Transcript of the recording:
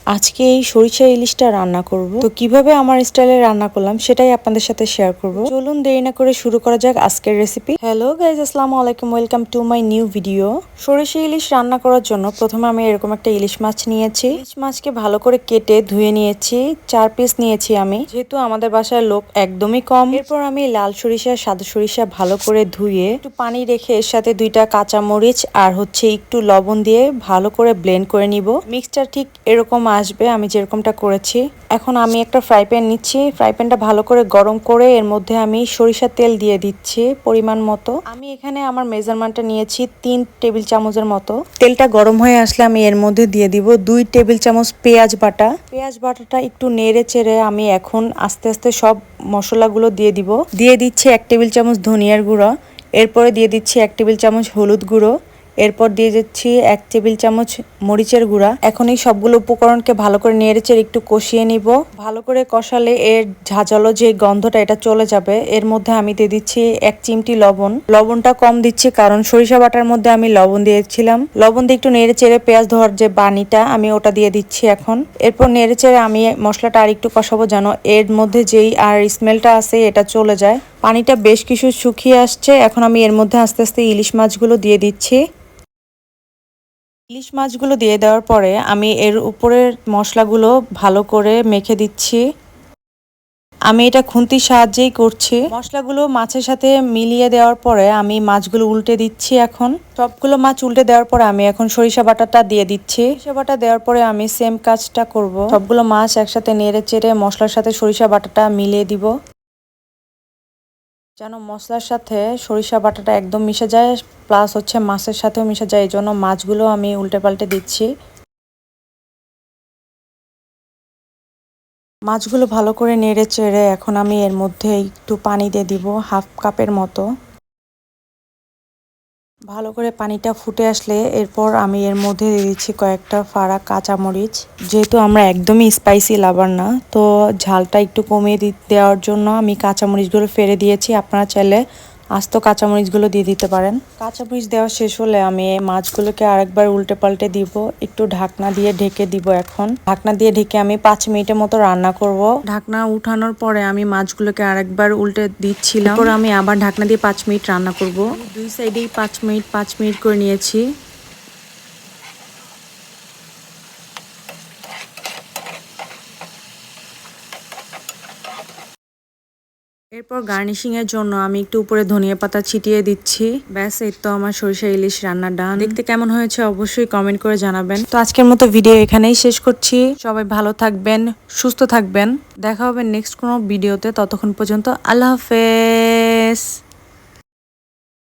আজকে এই সরিষা ইলিশটা রান্না করব। তো কিভাবে আমার স্টাইলে রান্না করলাম সেটাই আপনাদের সাথে শেয়ার করব। চলুন দেরি না করে শুরু করা যাক আজকের রেসিপি। হ্যালো গাইজ, আসসালামু আলাইকুম, welcome to my new video. সরিষা ইলিশ রান্না করার জন্য প্রথমে আমি এরকম একটা ইলিশ মাছ নিয়েছি। ইলিশ মাছকে ভালো করে কেটে ধুয়ে নিয়েছি, 4 পিস নিয়েছি আমি, যেহেতু আমাদের বাসায় লোক একদমই কম। এরপর আমি লাল সরিষা সাদা সরিষা ভালো করে ধুয়ে একটু পানি রেখে এর সাথে 2টা কাঁচা মরিচ আর একটু লবণ দিয়ে ভালো করে ব্লেন্ড করে নিব। মিক্সচার ঠিক এরকম আসবে আমি যেরকমটা করেছি। এখন আমি একটা ফ্রাই প্যান নিচ্ছি, ফ্রাই প্যানটা ভালো করে গরম করে এর মধ্যে আমি সরিষার তেল দিয়ে দিচ্ছি পরিমাণ মতো। আমি এখানে আমার মেজারমেন্টটা নিয়েছি 3 টেবিল চামচের মতো। তেলটা গরম হয়ে আসলে আমি এর মধ্যে দিয়ে দিব 2 টেবিল চামচ পেঁয়াজ বাটা। পেঁয়াজ বাটাটা একটু নেড়ে চেড়ে আমি এখন আস্তে আস্তে সব মশলাগুলো দিয়ে দিব। দিয়ে দিচ্ছি 1 টেবিল চামচ ধনিয়ার গুঁড়ো, এরপরে দিয়ে দিচ্ছি 1 টেবিল চামচ হলুদ গুঁড়ো, এরপর দিয়ে দিচ্ছি 1 টেবিল চামচ মরিচের গুঁড়া। এখন এই সবগুলো উপকরণকে ভালো করে নেড়েচেড়ে একটু কষিয়ে নিব। ভালো করে কষালে এর ঝাঁঝালো যে গন্ধটা এটা চলে যাবে। এর মধ্যে আমি দিয়ে দিচ্ছি 1 চিমটি লবণ। লবণটা কম দিচ্ছি কারণ সরিষা বাটার মধ্যে আমি লবণ দিয়েছিলাম। লবণ দিয়ে একটু নেড়েচেড়ে পেঁয়াজ ধোয়ার যে বানিটা আমি ওটা দিয়ে দিচ্ছি এখন। এরপর নেড়েচেড়ে আমি মশলাটা আর একটু কষাবো যেন এর মধ্যে যেই আর স্মেলটা আছে এটা চলে যায়। পানিটা বেশ কিছু শুকিয়ে আসছে, এখন আমি এর মধ্যে আস্তে আস্তে ইলিশ মাছগুলো দিয়ে দিচ্ছি। ইলিশ মাছগুলো দিয়ে দেওয়ার পরে আমি এর উপরের মশলাগুলো ভালো করে মেখে দিচ্ছি। আমি এটা খুন্তির সাহায্যেই করছি। মশলাগুলো মাছের সাথে মিলিয়ে দেওয়ার পরে আমি মাছগুলো উল্টে দিচ্ছি। এখন সবগুলো মাছ উল্টে দেওয়ার পরে আমি এখন সরিষা বাটাটা দিয়ে দিচ্ছি। সরিষা বাটা দেওয়ার পরে আমি সেম কাজটা করব। সবগুলো মাছ একসাথে নেড়ে চেড়ে মশলার সাথে সরিষা বাটাটা মিলিয়ে দিব যেন মশলার সাথে সরিষা বাটাটা একদম মিশে যায়, প্লাস মাছের সাথেও মিশে যায়। এই জন্য মাছগুলো আমি উল্টে পাল্টে দিচ্ছি। মাছগুলো ভালো করে নেড়ে চেড়ে এখন আমি এর মধ্যে একটু পানি দিয়ে দিব, 1/2 কাপের মতো। ভালো করে পানিটা ফুটে আসলে এরপর আমি এর মধ্যে দিয়ে দিচ্ছি কয়েকটা ফাড়া কাঁচামরিচ। যেহেতু আমরা একদমই স্পাইসি লাভার না, তো ঝালটা একটু কমিয়ে দেওয়ার জন্য আমি কাঁচামরিচগুলো ফেলে দিয়েছি। আপনারা চাইলে আস্ত কাঁচামরিচগুলো দিয়ে দিতে পারেন। কাঁচামরিচ দেওয়া শেষ হলে আমি মাছগুলোকে আরেকবার উল্টে পাল্টে দিব, একটু ঢাকনা দিয়ে ঢেকে দিব। এখন ঢাকনা দিয়ে ঢেকে আমি 5 মিনিটের মতো রান্না করব। ঢাকনা উঠানোর পরে আমি মাছগুলোকে আরেকবার উল্টে দিচ্ছিলাম, পরে আমি আবার ঢাকনা দিয়ে 5 মিনিট রান্না করব। দুই সাইডেই 5 মিনিট করে নিয়েছি। এরপর গার্নিশিং এর জন্য আমি একটু উপরে ধনিয়া পাতা ছিটিয়ে দিচ্ছি। ব্যাস, এই তো আমার সরিষা ইলিশ রান্না ডান। দেখতে কেমন হয়েছে অবশ্যই কমেন্ট করে জানাবেন। তো আজকের মতো ভিডিও এখানেই শেষ করছি। সবাই ভালো থাকবেন, সুস্থ থাকবেন। দেখা হবে নেক্সট কোনো ভিডিওতে। ততক্ষণ পর্যন্ত আল্লাহ হাফেজ।